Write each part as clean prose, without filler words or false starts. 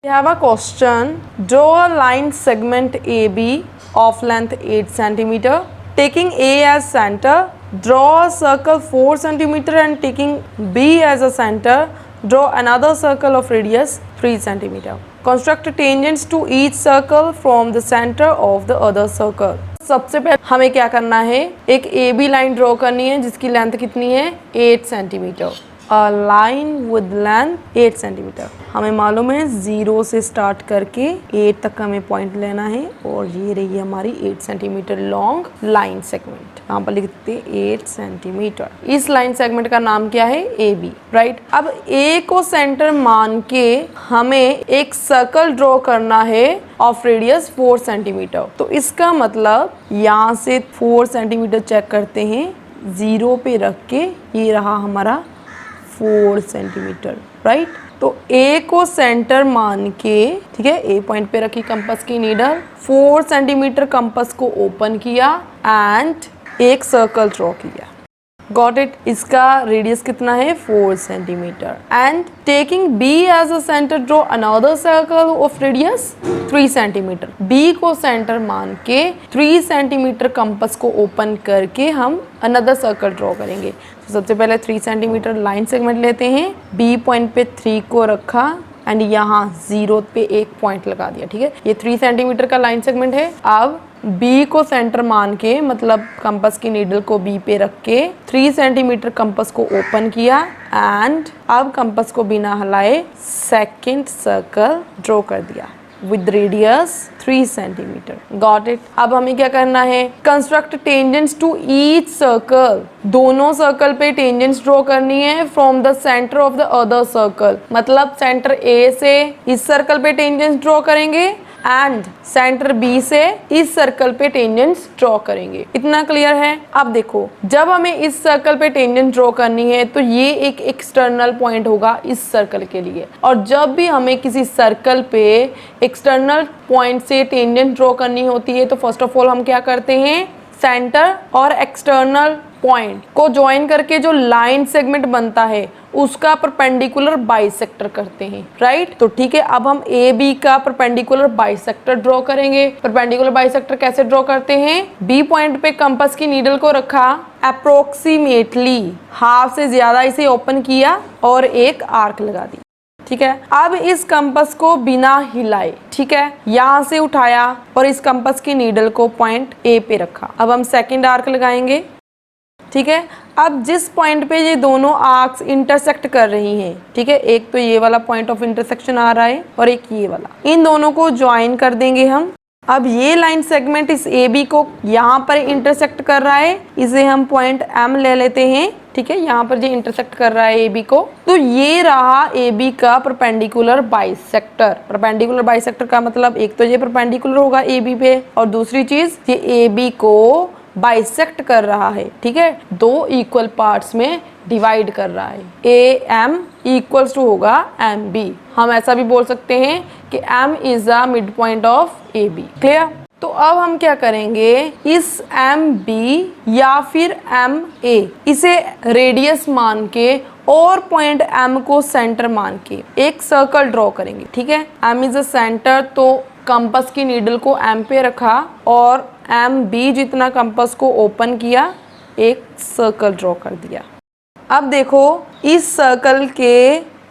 We have a question. Draw a line segment AB of length 8 cm. Taking A as center, draw a circle 4 cm and taking B as a center, draw another circle of radius 3 cm. Construct tangents to each circle from the center of the other circle. सबसे पहले हमें क्या करना है, एक AB line draw करनी है जिसकी लेंथ कितनी है 8 centimetre. A line with length 8 centimetre. हमें मालूम है 0 से स्टार्ट करके 8 तक हमें पॉइंट लेना है और ये रही हमारी 8 सेंटीमीटर लॉन्ग लाइन सेगमेंट. यहाँ पर लिखते हैं 8 सेंटीमीटर. इस लाइन सेगमेंट का नाम क्या है AB, राइट. अब A को सेंटर मान के हमें एक सर्कल ड्रॉ करना है ऑफ रेडियस 4 सेंटीमीटर. तो इसका मतलब यहाँ से 4 सेंटीमीटर चेक करते हैं, 0 पे रख के ये रहा हमारा 4 सेंटीमीटर, राइट. तो A को सेंटर मान के, ठीक है, A पॉइंट पे रखी कंपास की नीडल, 4 सेंटीमीटर कंपास को ओपन किया एंड एक सर्कल ड्रॉ किया. Got it. इसका रेडियस कितना है 4 centimetre. And taking B as a centre, draw another circle of radius 3 centimetre. B को सेंटर मान के 3 सेंटीमीटर कंपास को ओपन करके हम अनदर सर्कल ड्रॉ करेंगे. तो सबसे पहले 3 सेंटीमीटर लाइन सेगमेंट लेते हैं. B पॉइंट पे 3 को रखा एंड यहाँ 0 पे एक पॉइंट लगा दिया. ठीक है, ये 3 सेंटीमीटर का लाइन सेगमेंट है. अब B को सेंटर मान के, मतलब कंपास की नीडल को B पे रख के 3 सेंटीमीटर कंपास को ओपन किया एंड अब कंपास को बिना हिलाए सेकंड सर्कल ड्रॉ कर दिया with radius 3 centimetre. Got it. अब हमें क्या करना है, construct tangents to each circle. दोनों सर्कल पे टेंजेंट्स ड्रॉ करनी है from the centre of the other circle. मतलब सेंटर A से इस सर्कल पे टेंजेंट्स ड्रॉ करेंगे एंड सेंटर B से इस सर्कल पे टेंजेंट्स ड्रॉ करेंगे. इतना क्लियर है. अब देखो, जब हमें इस सर्कल पे टेंजेंट ड्रॉ करनी है तो ये एक एक्सटर्नल पॉइंट होगा इस सर्कल के लिए. और जब भी हमें किसी सर्कल पे एक्सटर्नल पॉइंट से टेंजेंट ड्रॉ करनी होती है तो फर्स्ट ऑफ ऑल हम क्या करते हैं, सेंटर और एक्सटर्नल पॉइंट को ज्वाइन करके जो लाइन सेगमेंट बनता है उसका परपेंडिकुलर बाइसेक्टर करते हैं, राइट. तो ठीक है, अब हम AB का परपेंडिकुलर बाइसेक्टर ड्रॉ करेंगे. परपेंडिकुलर बाइसेक्टर कैसे ड्रॉ करते हैं, B पॉइंट पे कंपास की नीडल को रखा, अप्रोक्सीमेटली हाफ से ज्यादा इसे ओपन किया और एक आर्क लगा दी. ठीक है, अब इस कंपास को बिना हिलाए, ठीक है, यहाँ से उठाया और इस कंपास की नीडल को पॉइंट A पे रखा. अब हम सेकंड आर्क लगाएंगे. ठीक है, अब जिस पॉइंट पे ये दोनों आर्क्स इंटरसेक्ट कर रही हैं, ठीक है, एक तो ये वाला पॉइंट ऑफ इंटरसेक्शन आ रहा है और एक ये वाला, इन दोनों को ज्वाइन कर देंगे हम. अब ये लाइन सेगमेंट इस AB को यहाँ पर इंटरसेक्ट कर रहा है, इसे हम पॉइंट M ले लेते हैं. ठीक है, यहाँ पर ये इंटरसेक्ट कर रहा है AB को. तो ये रहा AB का परपेंडिकुलर बाइसेक्टर. परपेंडिकुलर बाइसेक्टर का मतलब एक तो ये परपेंडिकुलर होगा AB पे और दूसरी चीज ये AB को बाइसेक्ट कर रहा है. ठीक है, दो इक्वल पार्ट्स में डिवाइड कर रहा है. AM इक्वल्स टू होगा MB. हम ऐसा भी बोल सकते हैं कि M is the mid point of AB. Clear. तो अब हम क्या करेंगे, इस MB या फिर MA इसे रेडियस मान के और पॉइंट M को सेंटर मान के एक सर्कल ड्रॉ करेंगे. ठीक है, M इज अ सेंटर, तो कंपास की नीडल को M पे रखा और MB जितना कंपास को ओपन किया, एक सर्कल ड्रॉ कर दिया. अब देखो, इस सर्कल के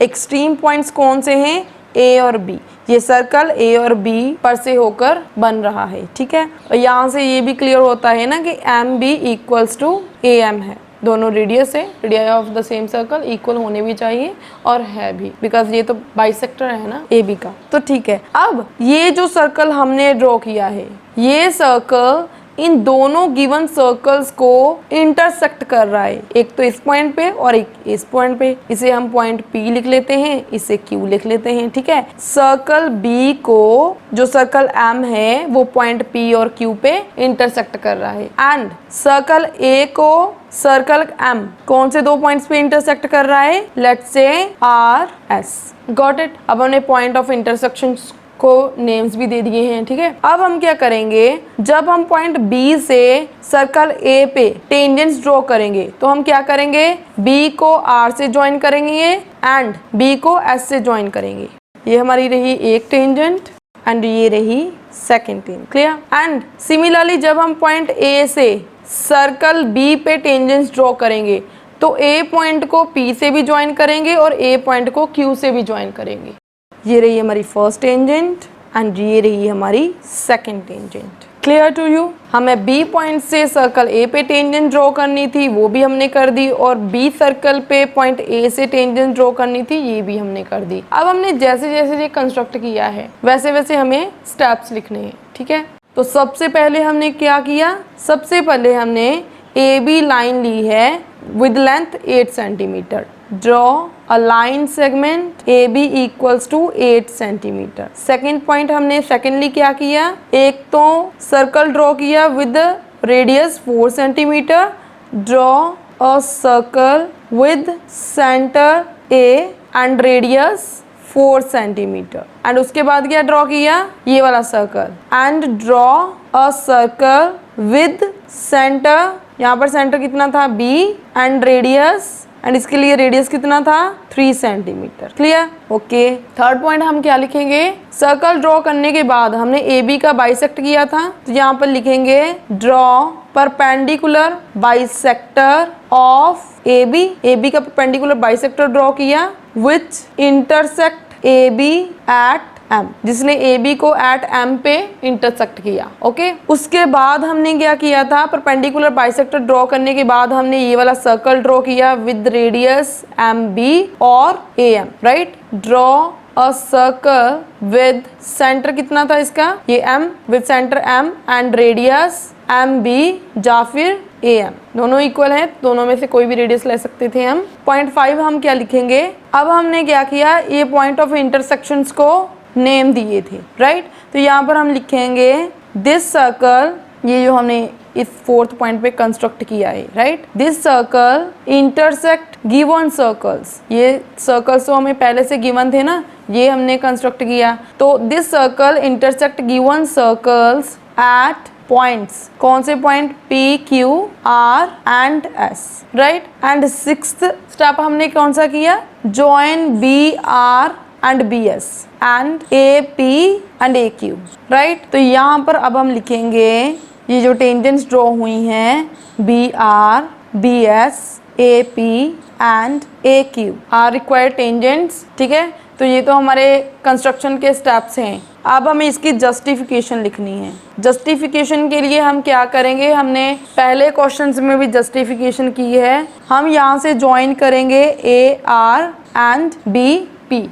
एक्सट्रीम पॉइंट्स कौन से हैं, A और B. ये सर्कल A और B पर से होकर बन रहा है. ठीक है, और यहाँ से ये भी क्लियर होता है ना कि MB इक्वल्स टू AM है. दोनों रेडियस है, radius of the same circle equal होने भी चाहिए और है भी, बिकॉज ये तो बाइसेक्टर है ना AB का. तो ठीक है, अब ये जो सर्कल हमने ड्रॉ किया है, ये सर्कल इन दोनों गिवन सर्कल्स को इंटरसेक्ट कर रहा है. एक तो इस पॉइंट पे और एक इस पॉइंट पे. इसे हम पॉइंट P लिख लेते हैं, इसे Q लिख लेते हैं. ठीक है, सर्कल B को, जो सर्कल M है, वो पॉइंट P और Q पे इंटरसेक्ट कर रहा है. एंड सर्कल A को सर्कल M कौन से दो पॉइंट्स पे इंटरसेक्ट कर रहा है, let's say R S. Got it. अब हमने पॉइंट ऑफ इंटरसेक्शन को नेम्स भी दे दिए हैं. ठीक है, अब हम क्या करेंगे, जब हम पॉइंट B से सर्कल A पे टेंजेंट्स ड्रॉ करेंगे तो हम क्या करेंगे, B को R से ज्वाइन करेंगे एंड B को S से ज्वाइन करेंगे. ये हमारी रही एक टेंजेंट एंड ये रही second tangent. Clear? And similarly जब हम पॉइंट ए से सर्कल बी पे टेंजेंट्स ड्रॉ करेंगे तो ए पॉइंट को पी से भी ज्वाइन करेंगे और ए पॉइंट को क्यू से भी ज्वाइन करेंगे। ये रही हमारी फर्स्ट टेंजेंट एंड ये रही हमारी second tangent. Clear to you? हमें बी पॉइंट से सर्कल ए पे टेंजेंट ड्रॉ करनी थी, वो भी हमने कर दी, और बी सर्कल पे पॉइंट ए से टेंजेंट ड्रॉ करनी थी, ये भी हमने कर दी। अब हमने जैसे जैसे ये कंस्ट्रक्ट किया है वैसे वैसे हमें स्टेप्स लिखने हैं। ठीक है, तो सबसे पहले हमने क्या किया, सबसे पहले हमने ए बी लाइन ली है with length 8 centimetre. Draw a line segment A B equals to 8 centimetre. Second point हमने सेकेंडली क्या किया, एक तो सर्कल ड्रॉ किया with radius 4 centimetre. Draw a circle with centre A and radius 4 centimetre. And उसके बाद क्या ड्रॉ किया, ये वाला circle. And draw a circle with centre, यहाँ पर सेंटर कितना था B एंड रेडियस, एंड इसके लिए रेडियस कितना था 3 centimetre. Clear? Okay. Third point हम क्या लिखेंगे, सर्कल ड्रॉ करने के बाद हमने ए बी का बाइसेक्ट किया था, तो यहाँ पर लिखेंगे draw perpendicular bisector of A B का परपेंडिकुलर बाइसेक्टर ड्रॉ किया which intersect A B at M, जिसने ए बी को एट M पे इंटरसेक्ट किया। ओके, उसके बाद हमने क्या किया था, परपेंडिकुलर बाइसेक्टर ड्रॉ करने के बाद हमने ये वाला सर्कल ड्रॉ किया विद रेडियस MB और AM। Right? Draw a circle with centre कितना था इसका, ये M, with centre M and radius MB या फिर AM, दोनों इक्वल है, दोनों में से कोई भी रेडियस ले सकते थे हम। पॉइंट 5 हम क्या लिखेंगे, अब हमने क्या किया, ये पॉइंट ऑफ इंटरसेक्शंस को नेम दिए थे। राइट? तो यहाँ पर हम लिखेंगे दिस सर्कल, ये जो हमने इस फोर्थ पॉइंट पे कंस्ट्रक्ट किया है। Right? This circle intersect given circles, ये सर्कल्स तो हमें पहले से गिवन थे ना, ये हमने कंस्ट्रक्ट किया। तो this circle intersect given circles eight points, कौन से point, P, Q, R and S। Right? And sixth step हमने कौन सा किया, join B, R and BS and AP and AQ। Right? तो यहाँ पर अब हम लिखेंगे ये जो टेंजेंट्स ड्रॉ हुई हैं BR, BS, AP and AQ are required tangents. ठीक है, तो ये तो हमारे कंस्ट्रक्शन के स्टेप्स हैं। अब हमें इसकी जस्टिफिकेशन लिखनी है। जस्टिफिकेशन के लिए हम क्या करेंगे, हमने पहले क्वेश्चंस में भी जस्टिफिकेशन की है। हम यहाँ से ज्वाइन करेंगे AR एंड BP।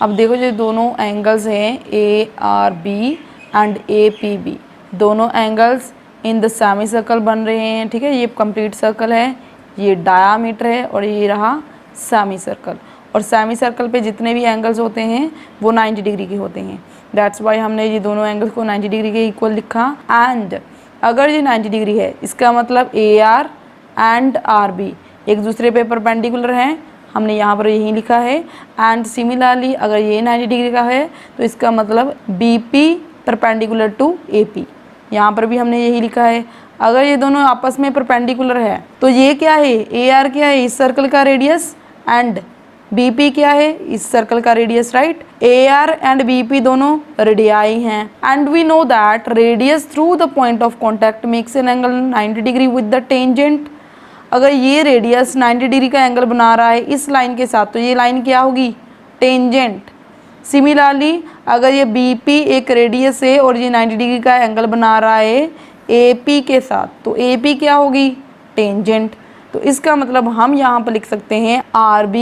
अब देखो जो दोनों एंगल्स हैं ARB एंड APB, दोनों angles in the semi circle बन रहे हैं। ठीक है, ये कंप्लीट सर्कल है, ये डायामीटर है और ये रहा सेमी सर्कल। और सेमी सर्कल पे जितने भी एंगल्स होते हैं वो 90 डिग्री के होते हैं। दैट्स वाई हमने ये दोनों एंगल्स को 90 डिग्री के इक्वल लिखा। एंड अगर ये 90 डिग्री है इसका मतलब AR एंड RB एक दूसरे पे परपेंडिकुलर हैं, हमने यहाँ पर यही लिखा है। एंड सिमिलरली अगर ये 90 डिग्री का है तो इसका मतलब BP परपेंडिकुलर टू AP, यहाँ पर भी हमने यही लिखा है। अगर ये दोनों आपस में परपेंडिकुलर है तो ये क्या है, AR क्या है, इस सर्कल का रेडियस, एंड BP क्या है, इस सर्कल का radius. Right? AR and BP दोनों रेडियाई हैं। And we know that radius through the point of contact makes an angle 90 degree with the tangent. अगर ये रेडियस 90 डिग्री का एंगल बना रहा है इस लाइन के साथ तो ये लाइन क्या होगी, टेंजेंट। सिमिलरली अगर ये BP एक रेडियस है और ये 90 डिग्री का एंगल बना रहा है AP के साथ तो AP क्या होगी, टेंजेंट। तो इसका मतलब हम यहाँ पर लिख सकते हैं RB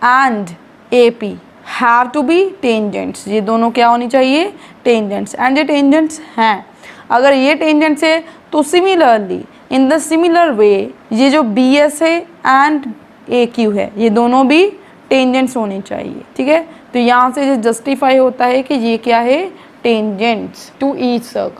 and AP have to be tangents. ये दोनों क्या होनी चाहिए, टेंजेंट्स। एंड ये टेंजेंट्स हैं। अगर ये टेंजेंट्स है तो similarly in the similar way ये जो BS है एंड AQ है ये दोनों भी टेंजेंट्स होने चाहिए। ठीक है, तो यहाँ से जस्टिफाई होता है कि ये क्या है, टेंजेंट्स टू ईच सर्कल।